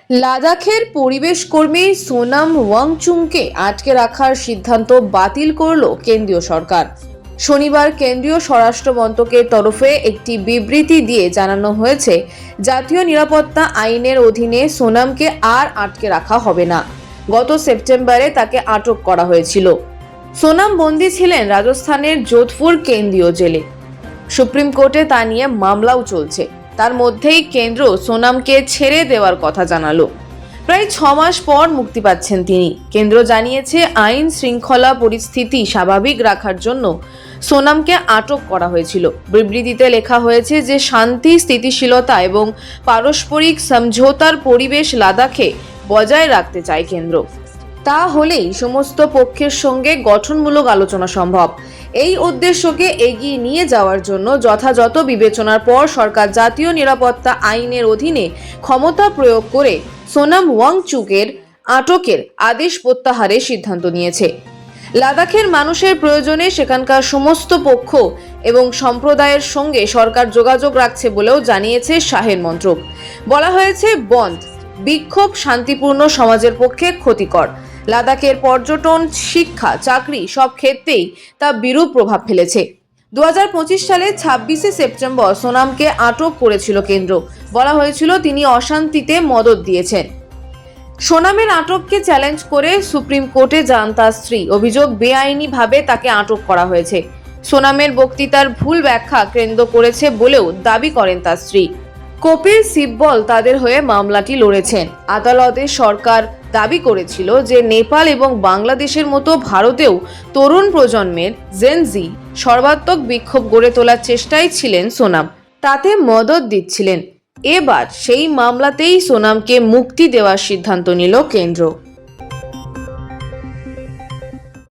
লাদাখের পরিবেশ কর্মী সোনাম ওয়াংচুককে আটকে রাখার সিদ্ধান্ত বাতিল করল কেন্দ্রীয় সরকার। শনিবার কেন্দ্রীয় স্বরাষ্ট্র মন্ত্রকের তরফে একটি বিবৃতি দিয়ে জানানো হয়েছে, জাতীয় নিরাপত্তা আইনের অধীনে সোনামকে আর আটকে রাখা হবে না। গত সেপ্টেম্বরে তাকে আটক করা হয়েছিল। সোনাম বন্দী ছিলেন রাজস্থানের যোধপুর কেন্দ্রীয় জেলে। সুপ্রিম কোর্টে তা নিয়ে মামলাও চলছে। তার মধ্যেই কেন্দ্র সোনামকে ছেড়ে দেওয়ার কথা জানালো। প্রায় 6 মাস পর মুক্তি পাচ্ছেন তিনি। কেন্দ্র জানিয়েছে, আইন শৃঙ্খলা পরিস্থিতি স্বাভাবিক রাখার জন্য সোনামকে আটক করা হয়েছিল। বিবৃতিতে লেখা হয়েছে যে শান্তি, স্থিতিশীলতা এবং পারস্পরিক সমঝোতার পরিবেশ লাদাখে বজায় রাখতে চায় কেন্দ্র। তা হলেই সমস্ত পক্ষের সঙ্গে গঠনমূলক আলোচনা সম্ভব। এই উদ্দেশ্যকে এগিয়ে নিয়ে যাওয়ার জন্য যথাযথ বিবেচনার পর সরকার জাতীয় নিরাপত্তা আইনের অধীনে ক্ষমতা প্রয়োগ করে সোনাম ওয়াংচুকের আটকের আদেশ প্রত্যাহারের সিদ্ধান্ত নিয়েছে। লাদাখের মানুষের প্রয়োজনে সেখানকার সমস্ত পক্ষ এবং সম্প্রদায়ের সঙ্গে সরকার যোগাযোগ রাখছে বলেও জানিয়েছে শাহের মন্ত্রক। বলা হয়েছে, বন্ধ বিক্ষোভ শান্তিপূর্ণ সমাজের পক্ষে ক্ষতিকর। লাদাখের পর্যটন, শিক্ষা, চাকরি সব ক্ষেত্রেই তা বিরূপ প্রভাব ফেলেছে। 2025 সালে 26শে সেপ্টেম্বর সোনামকে আটক করেছিল কেন্দ্র। বলা হয়েছিল তিনি অশান্তিতে মদদ দিয়েছেন। সোনামের আটককে চ্যালেঞ্জ করে সুপ্রিম কোর্টে যান তার স্ত্রী। অভিযোগ, বেআইনিভাবে তাকে আটক করা হয়েছে। সোনামের বক্তৃতার ভুল ব্যাখ্যা কেন্দ্র করেছে বলেও দাবি করেন তার স্ত্রী। কপিল সিব্বল তাদের হয়ে মামলাটি লড়েছেন। আদালতে সরকার দাবি করেছিল যে নেপাল এবং বাংলাদেশের মতো ভারতেও তরুণ প্রজন্মের জেনজি সর্বাত্মক বিক্ষোভ গড়ে তোলার চেষ্টায় ছিলেন সোনাম, তাতে মদদ দিচ্ছিলেন। এবার সেই মামলাতেই সোনামকে মুক্তি দেওয়ার সিদ্ধান্ত নিল কেন্দ্র।